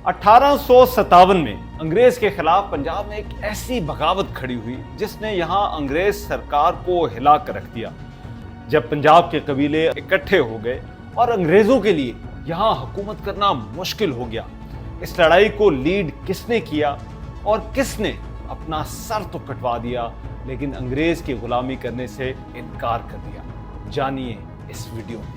1857 में अंग्रेज के खिलाफ पंजाब में एक ऐसी बगावत खड़ी हुई जिसने यहाँ अंग्रेज सरकार को हिला कर रख दिया। जब पंजाब के कबीले इकट्ठे हो गए और अंग्रेजों के लिए यहाँ हुकूमत करना मुश्किल हो गया। इस लड़ाई को लीड किसने किया और किसने अपना सर तो कटवा दिया लेकिन अंग्रेज की गुलामी करने से इनकार कर दिया, जानिए इस वीडियो में।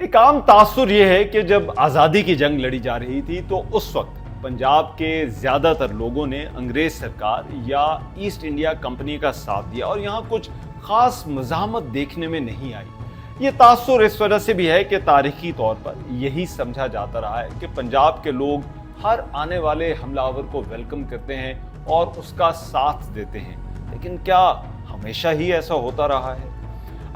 एक आम तासुर यह है कि जब आज़ादी की जंग लड़ी जा रही थी तो उस वक्त पंजाब के ज़्यादातर लोगों ने अंग्रेज सरकार या ईस्ट इंडिया कंपनी का साथ दिया और यहाँ कुछ खास मज़ाहमत देखने में नहीं आई। ये तासुर इस वजह से भी है कि तारीखी तौर पर यही समझा जाता रहा है कि पंजाब के लोग हर आने वाले हमलावर को वेलकम करते हैं और उसका साथ देते हैं, लेकिन क्या हमेशा ही ऐसा होता रहा है?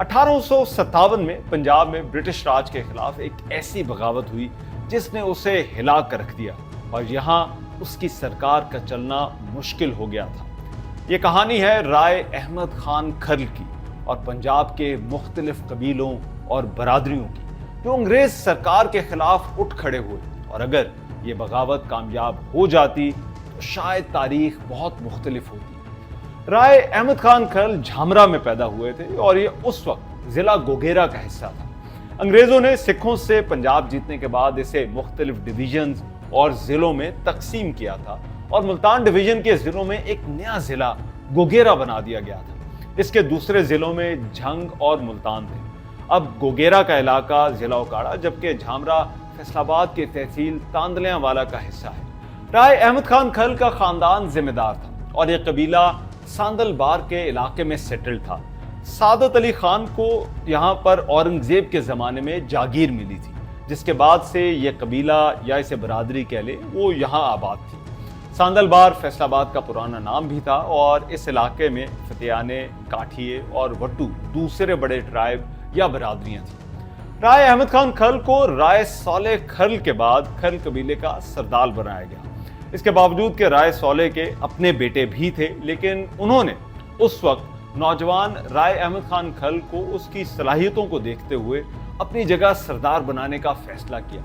1857 में पंजाब में ब्रिटिश राज के खिलाफ एक ऐसी बगावत हुई जिसने उसे हिला कर रख दिया और यहाँ उसकी सरकार का चलना मुश्किल हो गया था। ये कहानी है राय अहमद खान खर्ल की और पंजाब के मुख्तलिफ कबीलों और बरादरियों की जो अंग्रेज सरकार के खिलाफ उठ खड़े हुए, और अगर ये बगावत कामयाब हो जाती तो शायद तारीख बहुत मुख्तलिफ होती। राय अहमद खान खर्ल झामरा में पैदा हुए थे और ये उस वक्त जिला गोगेरा का हिस्सा था। अंग्रेजों ने सिखों से पंजाब जीतने के बाद इसे मुख्तलिफ डिवीजन्स और जिलों में तकसीम किया था और मुल्तान डिवीजन के जिलों में एक नया जिला गोगेरा बना दिया गया था। इसके दूसरे जिलों में झंग और मुल्तान थे। अब गोगेरा का इलाका जिला उकाड़ा जबकि झामरा फैसलाबाद के तहसील तांदलियांवाला का हिस्सा है। राय अहमद खान खर्ल का खानदान जिम्मेदार था और यह कबीला सांदलबार के इलाके में सेटल था। सादत अली खान को यहाँ पर औरंगजेब के ज़माने में जागीर मिली थी, जिसके बाद से यह कबीला या इसे बरादरी कह ले वो यहाँ आबाद थी। सांदलबार फैसलाबाद का पुराना नाम भी था और इस इलाके में फतेयाने, काठिए और वट्टू दूसरे बड़े ट्राइब या बरादरियाँ थीं। राय अहमद खान खर्ल को राय सालेह खर्ल के बाद खर्ल कबीले का सरदार बनाया गया। इसके बावजूद कि राय सालेह के अपने बेटे भी थे, लेकिन उन्होंने उस वक्त नौजवान राय अहमद खान खर्ल को उसकी सलाहियतों को देखते हुए अपनी जगह सरदार बनाने का फैसला किया।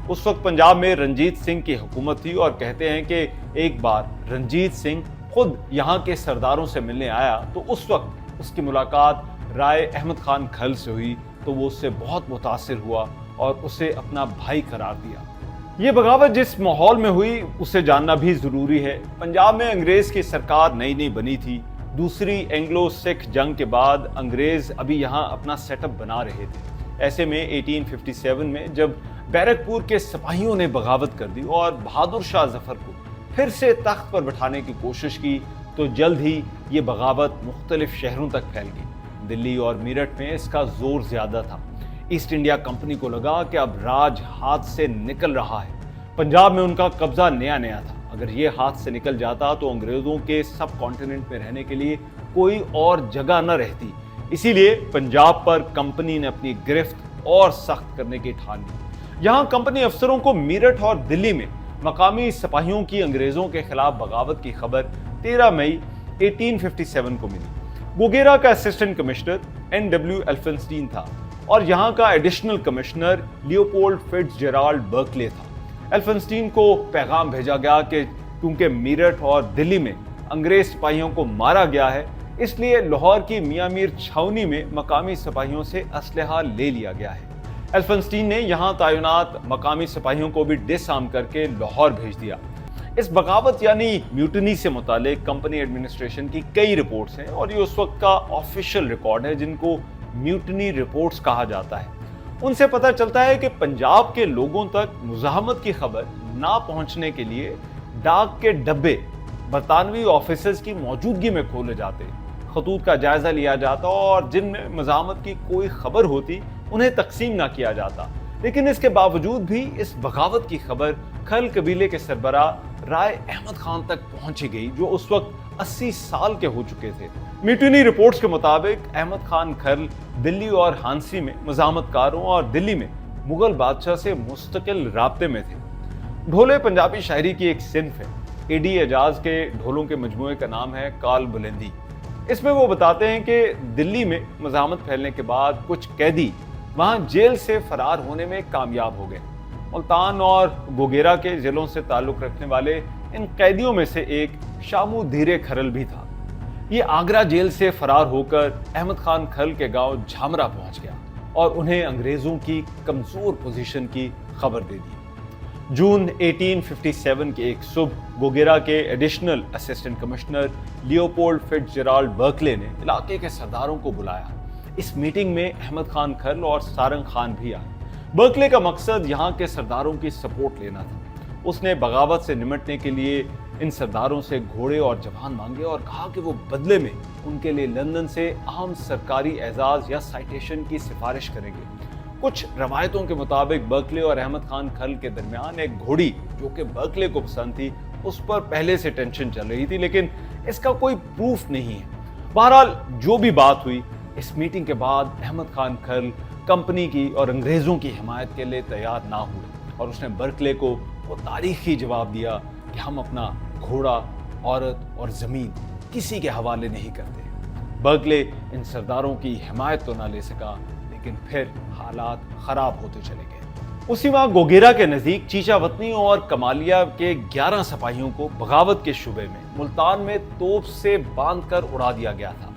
उस वक्त पंजाब में रंजीत सिंह की हुकूमत थी और कहते हैं कि एक बार रंजीत सिंह खुद यहाँ के सरदारों से मिलने आया तो उस वक्त उसकी मुलाकात राय अहमद खान खर्ल से हुई तो वो उससे बहुत मुतासिर हुआ और उसे अपना भाई करार दिया। ये बगावत जिस माहौल में हुई उसे जानना भी जरूरी है। पंजाब में अंग्रेज की सरकार नई नई बनी थी। दूसरी एंग्लो सिख जंग के बाद अंग्रेज अभी यहाँ अपना सेटअप बना रहे थे। ऐसे में 1857 में जब बैरकपुर के सिपाहियों ने बगावत कर दी और बहादुर शाह जफर को फिर से तख्त पर बैठाने की कोशिश की तो जल्द ही ये बगावत मुख्तलिफ शहरों तक फैल गई। दिल्ली और मेरठ में इसका जोर ज्यादा था। ईस्ट इंडिया कंपनी को लगा कि अब राज हाथ से निकल रहा है। पंजाब में उनका कब्जा नया नया था। अगर ये हाथ से निकल जाता तो अंग्रेजों के सब कॉन्टिनेंट में रहने के लिए कोई और जगह न रहती। इसीलिए पंजाब पर कंपनी ने अपनी गिरफ्त और सख्त करने की ठान ली। यहाँ कंपनी अफसरों को मेरठ और दिल्ली में मकामी सिपाहियों की अंग्रेजों के खिलाफ बगावत की खबर 13 मई 1857 को मिली। गोगेरा का असिस्टेंट कमिश्नर NW एल्फिंस्टीन था और यहाँ का additional commissioner Leopold Fitzgerald Berkeley था। एल्फिंस्टीन को पैगाम भेजा गया कि क्योंकि मेरठ और दिल्ली में अंग्रेज सिपाहियों को मारा गया है, इसलिए लाहौर की मियां मीर छावनी में मकामी सिपाहियों से असलहा ले लिया गया है। एल्फिंस्टीन ने यहाँ तैनात मकामी सिपाहियों को भी डिसआर्म करके लाहौर भेज दिया। इस बगावत यानी म्यूटनी से मुतालिक कंपनी एडमिनिस्ट्रेशन की कई रिपोर्ट्स हैं और ये उस वक्त का ऑफिशियल रिकॉर्ड है जिनको म्यूटनी रिपोर्ट्स कहा जाता है। उनसे पता चलता है कि पंजाब के लोगों तक मुज़ाहमत की खबर ना पहुंचने के लिए डाक के डब्बे बरतानवी ऑफिसर्स की मौजूदगी में खोले जाते, खतूत का जायजा लिया जाता और जिनमें मज़ाहमत की कोई खबर होती उन्हें तकसीम ना किया जाता। लेकिन इसके बावजूद भी इस बगावत की खबर खल कबीले के सरबराह राय अहमद खान तक पहुंची गई, जो उस वक्त 80 साल के हो चुके थे। म्यूटिनी रिपोर्ट्स के मुताबिक अहमद खान खल दिल्ली और हांसी में मज़ाहमतकारों और दिल्ली में मुगल बादशाह से मुस्तकिल राब्ते में थे। ढोले पंजाबी शायरी की एक सिन्फ है। एडी एजाज के ढोलों के मजमूए का नाम है काल बुलंदी। इसमें वो बताते हैं कि दिल्ली में मज़ाहमत फैलने के बाद कुछ कैदी वहां जेल से फरार होने में कामयाब हो गए। मुल्तान और गोगेरा के जिलों से ताल्लुक रखने वाले इन कैदियों में से एक शामू धीरे खरल भी था। ये आगरा जेल से फरार होकर अहमद खान खल के गांव झामरा पहुंच गया और उन्हें अंग्रेजों की कमजोर पोजीशन की खबर दे दी। जून 1857 की एक सुबह गोगेरा के additional assistant commissioner Leopold Fitzgerald Berkeley ने इलाके के सरदारों को बुलाया। इस मीटिंग में अहमद खान खल और सारंग खान भी आए। बर्कले का मकसद यहाँ के सरदारों की सपोर्ट लेना था। उसने बगावत से निमटने के लिए इन सरदारों से घोड़े और जवान मांगे और कहा कि वो बदले में उनके लिए लंदन से अहम सरकारी एजाज या साइटेशन की सिफारिश करेंगे। कुछ रवायतों के मुताबिक बर्कले और अहमद खान खल के दरमियान एक घोड़ी जो कि बर्कले को पसंद थी, उस पर पहले से टेंशन चल रही थी, लेकिन इसका कोई प्रूफ नहीं है। बहरहाल जो भी बात हुई, इस मीटिंग के बाद अहमद खान खल कंपनी की और अंग्रेजों की हिमायत के लिए तैयार ना हुए और उसने बर्कले को वो तारीखी जवाब दिया कि हम अपना घोड़ा, औरत और जमीन किसी के हवाले नहीं करते। बर्कले इन सरदारों की हिमायत तो ना ले सका, लेकिन फिर हालात खराब होते चले गए। उसी माह गोगेरा के नजदीक चीचावतनी और कमालिया के 11 सिपाहियों को बगावत के शुबे में मुल्तान में तोप से बांधकर उड़ा दिया गया था।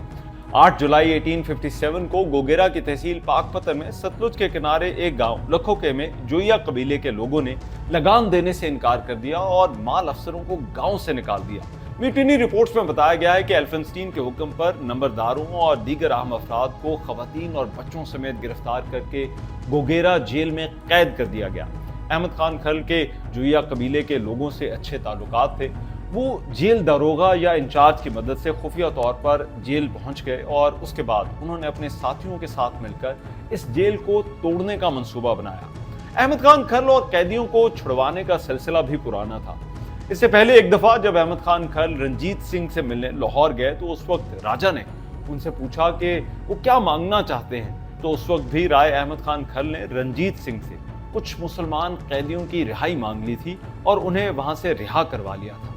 8 जुलाई 1857 को गोगेरा की तहसील पाकपतन में सतलुज के किनारे एक गांव लखोके में जोइया कबीले के लोगों ने लगान देने से इनकार कर दिया और माल अफसरों को गांव से निकाल दिया। म्यूटिनी रिपोर्ट्स में बताया गया है कि एल्फिंस्टीन के हुक्म पर नंबरदारों और दीगर अहम अफराद को खवातीन और बच्चों समेत गिरफ्तार करके गोगेरा जेल में कैद कर दिया गया। अहमद खान खल के जोइया कबीले के लोगों से अच्छे ताल्लुकात थे। वो जेल दारोगा या इंचार्ज की मदद से खुफिया तौर पर जेल पहुंच गए और उसके बाद उन्होंने अपने साथियों के साथ मिलकर इस जेल को तोड़ने का मंसूबा बनाया। अहमद खान खल और कैदियों को छुड़वाने का सिलसिला भी पुराना था। इससे पहले एक दफा जब अहमद खान खल रंजीत सिंह से मिलने लाहौर गए तो उस वक्त राजा ने उनसे पूछा कि वो क्या मांगना चाहते हैं। तो उस वक्त भी राय अहमद खान खल ने रंजीत सिंह से कुछ मुसलमान कैदियों की रिहाई मांग ली थी और उन्हें वहां से रिहा करवा लिया था।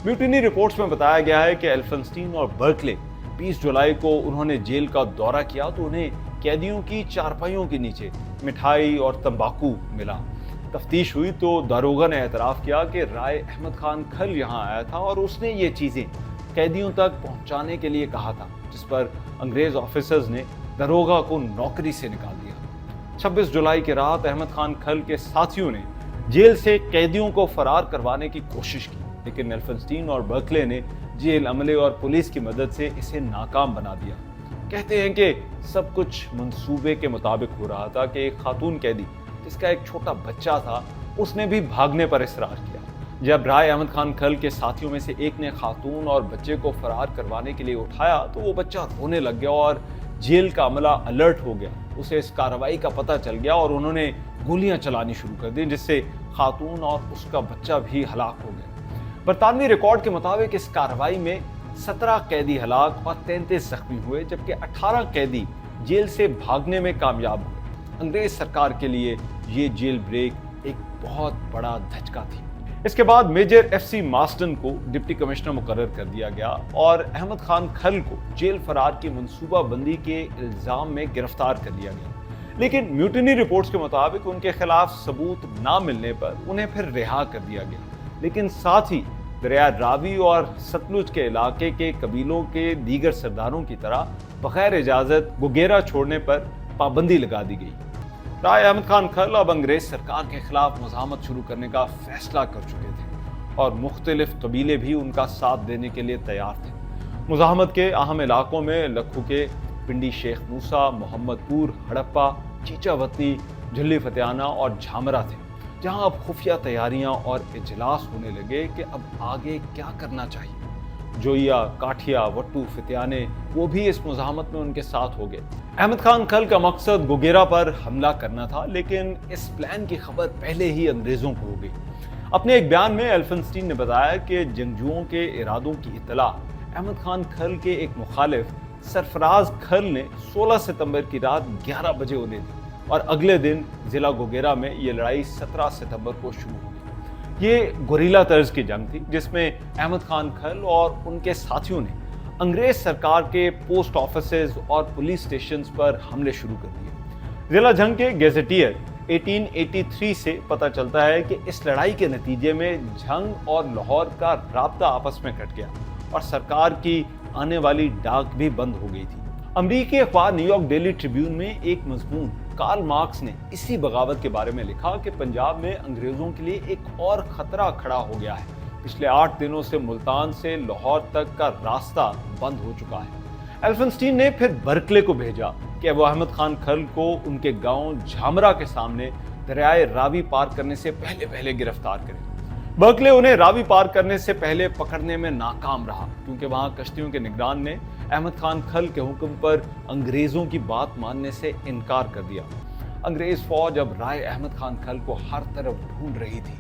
म्यूटिनी रिपोर्ट्स में बताया गया है कि एल्फिंस्टीन और बर्कले 20 जुलाई को उन्होंने जेल का दौरा किया तो उन्हें कैदियों की चारपाइयों के नीचे मिठाई और तंबाकू मिला। तफ्तीश हुई तो दारोगा ने एतराफ़ किया कि राय अहमद खान खल यहाँ आया था और उसने ये चीज़ें कैदियों तक पहुँचाने के लिए कहा था, जिस पर अंग्रेज ऑफिसर्स ने दारोगा को नौकरी से निकाल दिया। 26 जुलाई की रात अहमद खान खल के साथियों ने जेल से कैदियों को फरार करवाने की कोशिश की, लेकिन एल्फिंस्टीन और बर्कले ने जेल अमले और पुलिस की मदद से इसे नाकाम बना दिया। कहते हैं कि सब कुछ मंसूबे के मुताबिक हो रहा था कि एक खातून कैदी जिसका एक छोटा बच्चा था, उसने भी भागने पर इसरार किया। जब राय अहमद खान खल के साथियों में से एक ने खातून और बच्चे को फरार करवाने के लिए उठाया तो वो बच्चा रोने लग गया और जेल का अमला अलर्ट हो गया। उसे इस कार्रवाई का पता चल गया और उन्होंने गोलियां चलानी शुरू कर दी, जिससे खातून और उसका बच्चा भी हलाक हो गए। बरतानवी रिकॉर्ड के मुताबिक इस कार्रवाई में 17 कैदी हलाक और 33 जख्मी हुए, जबकि 18 कैदी जेल से भागने में कामयाब हुए। अंग्रेज सरकार के लिए ये जेल ब्रेक एक बहुत बड़ा धचका थी। इसके बाद मेजर FC मास्टन को डिप्टी कमिश्नर मुकर्रर कर दिया गया और अहमद खान खल को जेल फरार की मंसूबाबंदी के इल्जाम में गिरफ्तार कर लिया गया, लेकिन म्यूटिनी रिपोर्ट्स के मुताबिक उनके खिलाफ सबूत ना मिलने पर उन्हें फिर रिहा कर दिया गया। लेकिन साथ ही दरिया रावी और सतलुज के इलाके के कबीलों के दीगर सरदारों की तरह बगैर इजाजत गोगेरा छोड़ने पर पाबंदी लगा दी गई। राय अहमद खान खल अब अंग्रेज सरकार के खिलाफ मुज़ाहमत शुरू करने का फैसला कर चुके थे और मुख्तलिफ कबीले भी उनका साथ देने के लिए तैयार थे। मुज़ाहमत के अहम इलाकों में लखुके, पिंडी शेख मूसा, मोहम्मदपुर, हड़प्पा, चीचावतनी, झुल्ली फतेहाना और झामरा थे, जहां अब खुफिया तैयारियां और इजलास होने लगे कि अब आगे क्या करना चाहिए। जोइया, काठिया, वट्टू, फितियाने वो भी इस मुज़ाहमत में उनके साथ हो गए। अहमद खान खल का मकसद गोगेरा पर हमला करना था, लेकिन इस प्लान की खबर पहले ही अंग्रेजों को हो गई। अपने एक बयान में एल्फिंस्टीन ने बताया कि जंगजुओं के इरादों की इत्तला अहमद खान खल के एक मुखालिफ सरफराज खल ने 16 सितंबर की रात 11 बजे उन्हें दी और अगले दिन जिला गोगेरा में ये लड़ाई 17 सितंबर को शुरू हो गई। ये गुरिल्ला तर्ज की जंग थी जिसमें अहमद खान खल और उनके साथियों ने अंग्रेज सरकार के पोस्ट ऑफिसेज और पुलिस स्टेशंस पर हमले शुरू कर दिए। जिला जंग के गेजेटियर 1883 से पता चलता है कि इस लड़ाई के नतीजे में झंग और लाहौर का राब्ता आपस में कट गया और सरकार की आने वाली डाक भी बंद हो गई थी। अमेरिकी अखबार न्यूयॉर्क डेली ट्रिब्यून में एक मजमून कार्ल मार्क्स ने इसी बगावत के बारे में लिखा कि पंजाब में अंग्रेजों के लिए एक और खतरा खड़ा हो गया है। पिछले 8 दिनों से मुल्तान से लाहौर तक का रास्ता बंद हो चुका है। एल्फिंस्टीन ने फिर बर्कले को भेजा कि वो अहमद खान खल को उनके गांव झामरा के सामने दरियाए रावी पार करने से पहले गिरफ्तार करें। बर्कले उन्हें रावी पार करने से पहले पकड़ने में नाकाम रहा क्योंकि वहां कश्तियों के निगरान ने अहमद खान खल के हुक्म पर अंग्रेजों की बात मानने से इनकार कर दिया। अंग्रेज फौज अब राय अहमद खान खल को हर तरफ ढूंढ रही थी।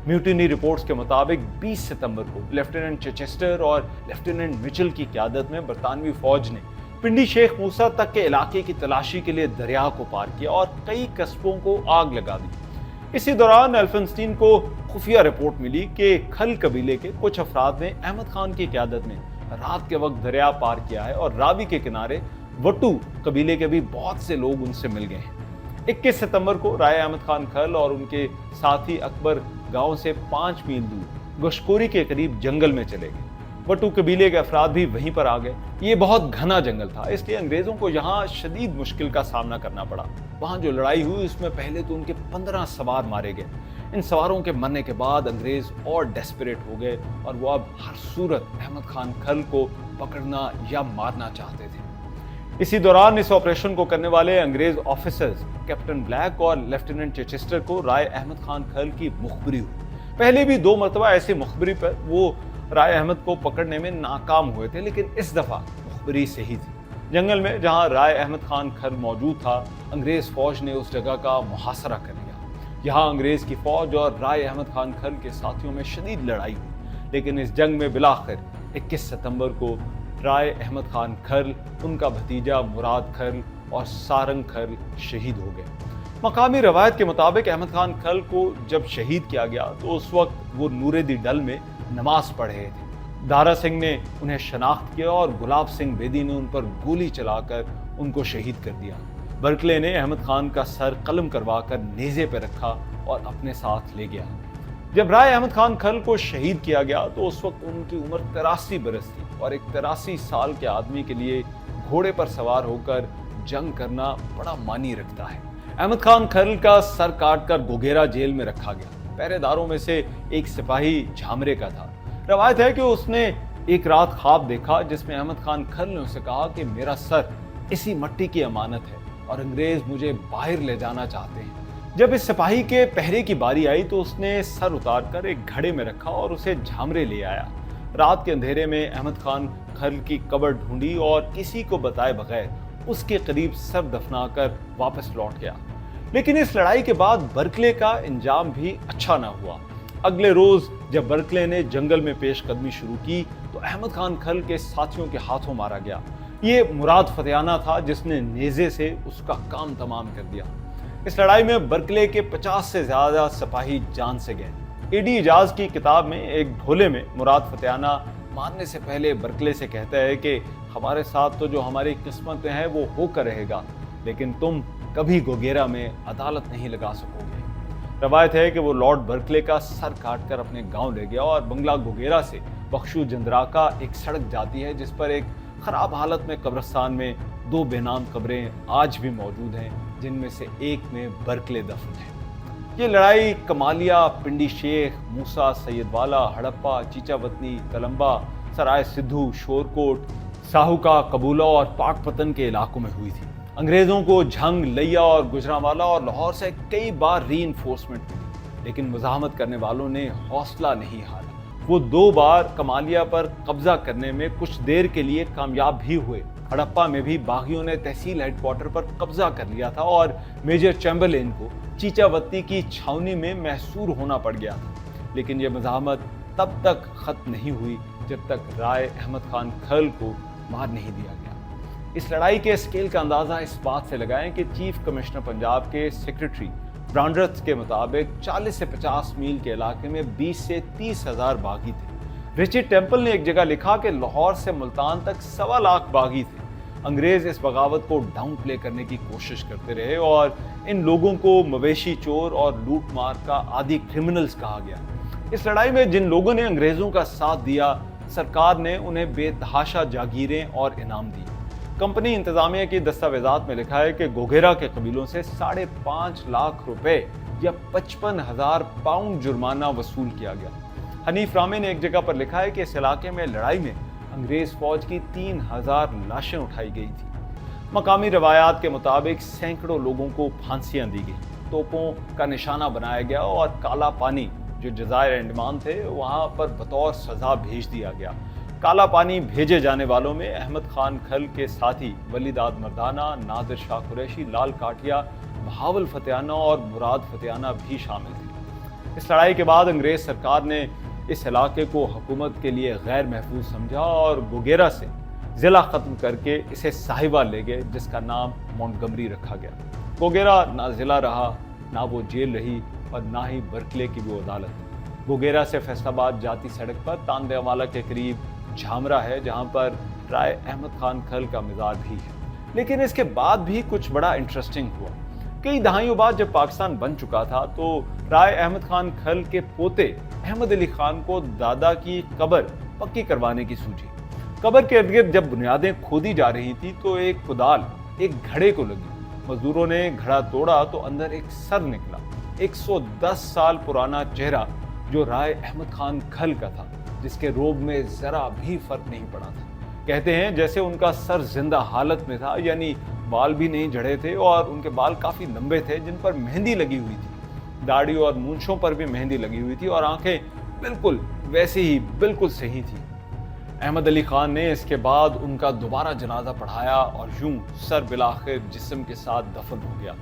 म्यूटिनी रिपोर्ट्स के मुताबिक 20 सितंबर को लेफ्टिनेंट चिचेस्टर और लेफ्टिनेंट मिचेल की क़यादत में बरतानवी फौज ने पिंडी शेख मूसा तक के इलाके की तलाशी के लिए दरिया को पार किया और कई कस्बों को आग लगा दी। इसी दौरान एल्फिंस्टीन को खुफिया रिपोर्ट मिली कि खल कबीले के कुछ अफराद ने अहमद खान की क़यादत में रात के वक्त दरिया पार किया है और रावी के किनारे वट्टू कबीले के भी बहुत से लोग उनसे मिल गए हैं। 21 सितंबर को राय अहमद खान खल और उनके साथी अकबर गांव से 5 मील दूर गोशकोरी के करीब जंगल में चले गए। वट्टू कबीले के अफराद भी वहीं पर आ गए। ये बहुत घना जंगल था, इसलिए अंग्रेजों को यहाँ शदीद मुश्किल का सामना करना पड़ा। वहाँ जो लड़ाई हुई उसमें पहले तो उनके 15 सवार मारे गए। इन सवारों के मरने के बाद अंग्रेज और डेस्परेट हो गए और वो अब हर सूरत अहमद खान खल को पकड़ना या मारना चाहते थे। इसी दौरान इस ऑपरेशन को करने वाले अंग्रेज ऑफिसर्स कैप्टन ब्लैक और लेफ्टिनेंट चिचेस्टर को राय अहमद खान खल की मुखबरी हुई। पहले भी 2 मरतबा ऐसी मुखबरी पर वो राय अहमद को पकड़ने में नाकाम हुए थे, लेकिन इस दफा मुखबरी सही थी। जंगल में जहां राय अहमद खान खल मौजूद था, अंग्रेज फौज ने उस जगह का मुहासरा कर लिया। यहाँ अंग्रेज की फौज और राय अहमद खान खल के साथियों में शदीद लड़ाई हुई, लेकिन इस जंग में बिलाखिर 21 सितंबर को राय अहमद खान खल, उनका भतीजा मुराद खल और सारंग खल शहीद हो गए। मकामी रवायत के मुताबिक अहमद खान खल को जब शहीद किया गया तो उस वक्त वो नूरेदी डल में नमाज पढ़ रहे थे। दारा सिंह ने उन्हें शनाख्त किया और गुलाब सिंह बेदी ने उन पर गोली चलाकर उनको शहीद कर दिया। बर्कले ने अहमद खान का सर कलम करवाकर नेज़े पर रखा और अपने साथ ले गया। जब राय अहमद खान खल को शहीद किया गया तो उस वक्त उनकी उम्र 83 बरस थी और एक 83 साल के आदमी के लिए घोड़े पर सवार होकर जंग करना बड़ा मानी रखता है। अहमद खान खल का सर काटकर गोगेरा जेल में रखा गया। पहरेदारों में से एक सिपाही झामरे का था। रवायत है कि उसने एक रात ख्वाब देखा जिसमें अहमद खान खल ने उसे कहा कि मेरा सर इसी मट्टी की अमानत है और अंग्रेज मुझे बाहर ले जाना चाहते हैं। जब इस सिपाही के पहरे की बारी आई तो उसने सर उतारकर एक घड़े में रखा और उसे झामरे ले आया। रात के अंधेरे में अहमद खान खल की कब्र ढूंढी और किसी को बताए बगैर उसके करीब सर दफनाकर वापस लौट गया। लेकिन इस लड़ाई के बाद बर्कले का इंजाम भी अच्छा ना हुआ। अगले रोज जब बर्कले ने जंगल में पेशकदमी शुरू की तो अहमद खान खल के साथियों के हाथों मारा गया। ये मुराद फतेहाना था जिसने नेज़े से उसका काम तमाम कर दिया। इस लड़ाई में बर्कले के 50 से ज्यादा सिपाही जान से गए। एडी इजाज की किताब में एक ढोले में मुराद फतेहाना मारने से पहले बर्कले से कहता है कि हमारे साथ तो जो हमारी किस्मत में है वो होकर रहेगा, लेकिन तुम कभी गोगेरा में अदालत नहीं लगा सकोगे। रवायत है कि वो लॉर्ड बर्कले का सर काटकर अपने गांव ले गया और बंगला गोगेरा से बख्शू जंदराका एक सड़क जाती है जिस पर एक खराब हालत में कब्रिस्तान में 2 बेनाम कब्रें आज भी मौजूद हैं, जिनमें से एक में बर्कले दफन है। ये लड़ाई कमालिया, पिंडी शेख, मूसा, सैयदवाला, हड़प्पा, चीचावतनी, तलम्बा, सराय सिद्धू, शोरकोट, साहुका, कबूला और पाकपतन के इलाकों में हुई थी। अंग्रेजों को झंग, लैया और गुजरांवाला और लाहौर से कई बार रीइंफोर्समेंट मिली, लेकिन मुजाहमत करने वालों ने हौसला नहीं हारा। वो 2 बार कमालिया पर कब्जा करने में कुछ देर के लिए कामयाब भी हुए। हड़प्पा में भी बागियों ने तहसील हेडक्वार्टर पर कब्जा कर लिया था और मेजर चैम्बरलेन को चीचावत्ती की छावनी में महसूर होना पड़ गया था। लेकिन यह मज़ाहमत तब तक खत्म नहीं हुई जब तक राय अहमद खान खल को मार नहीं दिया गया। इस लड़ाई के स्केल का अंदाजा इस बात से लगाएं कि चीफ कमिश्नर पंजाब के सेक्रेटरी ब्रांड्रथ के मुताबिक 40 से 50 मील के इलाके में 20 से 30 हजार बागी थे। रिचर्ड टेम्पल ने एक जगह लिखा कि लाहौर से मुल्तान तक 1.25 लाख बागी थे। अंग्रेज इस बगावत को डाउन प्ले करने की कोशिश करते रहे और इन लोगों को मवेशी चोर और लूट मार का आदि क्रिमिनल्स कहा गया। इस लड़ाई में जिन लोगों ने अंग्रेजों का साथ दिया, सरकार ने उन्हें बेतहाशा जागीरें और इनाम दिए। कंपनी इंतजामिया की दस्तावेजात में लिखा है कि गोगेरा के कबीलों से 5.5 लाख रुपए या 55,000 पाउंड जुर्माना वसूल किया गया। हनीफ रामे ने एक जगह पर लिखा है कि इस इलाके में लड़ाई में अंग्रेज फौज की 3,000 लाशें उठाई गई थी। मकामी रवायात के मुताबिक सैकड़ों लोगों को फांसियां दी गई, तोपों का निशाना बनाया गया और काला पानी जो जज़ायर अंडमान थे वहां पर बतौर सजा भेज दिया गया। काला पानी भेजे जाने वालों में अहमद खान खल के साथी वलीदाद मर्दाना, नादिर शाह कुरैशी, लाल काटिया, बहावल फतेहाना और मुराद फतेहाना भी शामिल थे। इस लड़ाई के बाद अंग्रेज सरकार ने इस इलाके को हुकूमत के लिए गैर महफूज समझा और गोगेरा से ज़िला ख़त्म करके इसे साहिबा ले गए, जिसका नाम मोंटगमरी रखा गया। गोगेरा ना ज़िला रहा, ना वो जेल रही और ना ही बर्कले की वो अदालत। गोगेरा से फैसलाबाद जाती सड़क पर तांदेवाला के करीब झामरा है, जहां पर राय अहमद खान खल का मज़ार भी है। लेकिन इसके बाद भी कुछ बड़ा इंटरेस्टिंग हुआ। कई दहाइयों बाद जब पाकिस्तान बन चुका था तो राय अहमद खान खल के पोते अहमद अली खान को दादा की कब्र पक्की करवाने की सूझी। कब्र के इर्द गिर्द जब बुनियादें खोदी जा रही थी तो एक कुदाल एक घड़े को लगी। मजदूरों ने घड़ा तोड़ा तो अंदर एक सर निकला, 110 साल पुराना चेहरा जो राय अहमद खान खल का था, जिसके रोब में जरा भी फर्क नहीं पड़ा था। कहते हैं जैसे उनका सर जिंदा हालत में था, यानी बाल भी नहीं झड़े थे और उनके बाल काफी लंबे थे जिन पर मेहंदी लगी हुई थी। दाढ़ी और मूंछों पर भी मेहंदी लगी हुई थी और आंखें बिल्कुल वैसी ही बिल्कुल सही थी। अहमद अली खान ने इसके बाद उनका दोबारा जनाजा पढ़ाया और यूं सर बिलाखिर जिस्म के साथ दफन हो गया।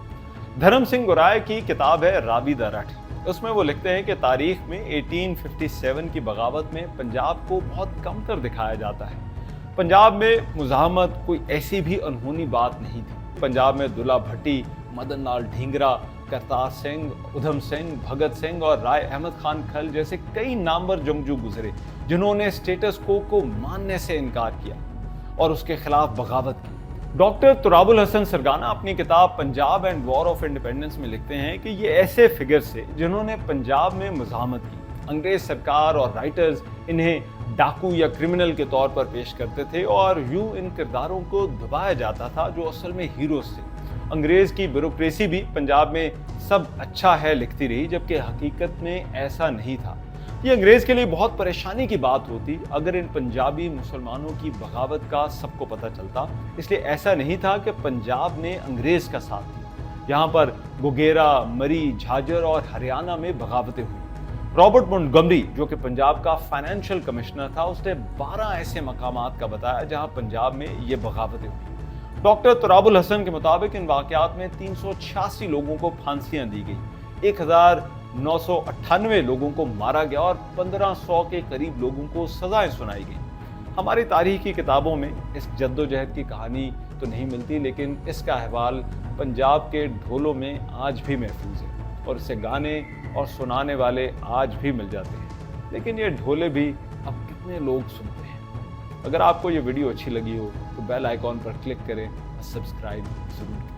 धर्म सिंह गुराय की किताब है रावी द रट। उसमें वो लिखते हैं कि तारीख में 1857 की बगावत में पंजाब को बहुत कम कर दिखाया जाता है। पंजाब में मुज़ाहमत कोई ऐसी भी अनहोनी बात नहीं थी। पंजाब में दुल्ला भट्टी, मदन लाल ढींगरा, करतार सिंह, उधम सिंह, भगत सिंह और राय अहमद खान खल जैसे कई नामवर जंगजू गुजरे, जिन्होंने स्टेटस को मानने से इनकार किया और उसके खिलाफ बगावत की। डॉक्टर तुराबुल हसन सरगाना अपनी किताब Punjab and war of independence में लिखते हैं कि ये ऐसे फिगर्स थे जिन्होंने पंजाब में मुज़ाहमत की। अंग्रेज सरकार और राइटर्स इन्हें डाकू या क्रिमिनल के तौर पर पेश करते थे और यूं इन किरदारों को दबाया जाता था जो असल में हीरोज थे। अंग्रेज की ब्यूरोक्रेसी भी पंजाब में सब अच्छा है लिखती रही, जबकि हकीकत में ऐसा नहीं था। ये अंग्रेज के लिए बहुत परेशानी की बात होती अगर इन पंजाबी मुसलमानों की बगावत का सबको पता चलता। इसलिए ऐसा नहीं था कि पंजाब ने अंग्रेज का साथ दिया। यहाँ पर गोगेरा, मरी, झाजर और हरियाणा में बगावतें हुई। रॉबर्ट मोंटगमरी जो कि पंजाब का फाइनेंशियल कमिश्नर था, उसने 12 ऐसे मकामात का बताया जहाँ पंजाब में ये बगावतें हुई। डॉक्टर तुराबुल हसन के मुताबिक इन वाकयात में 386 लोगों को फांसियां दी गई, 1998 लोगों को मारा गया और 1500 के करीब लोगों को सजाएं सुनाई गई। हमारी तारीख की किताबों में इस जद्दोजहद की कहानी तो नहीं मिलती, लेकिन इसका अहवाल पंजाब के ढोलों में आज भी महफूज है और इसे गाने और सुनाने वाले आज भी मिल जाते हैं। लेकिन ये ढोले भी अब कितने लोग सुनते हैं। अगर आपको ये वीडियो अच्छी लगी हो तो बेल आइकॉन पर क्लिक करें और सब्सक्राइब जरूर करें।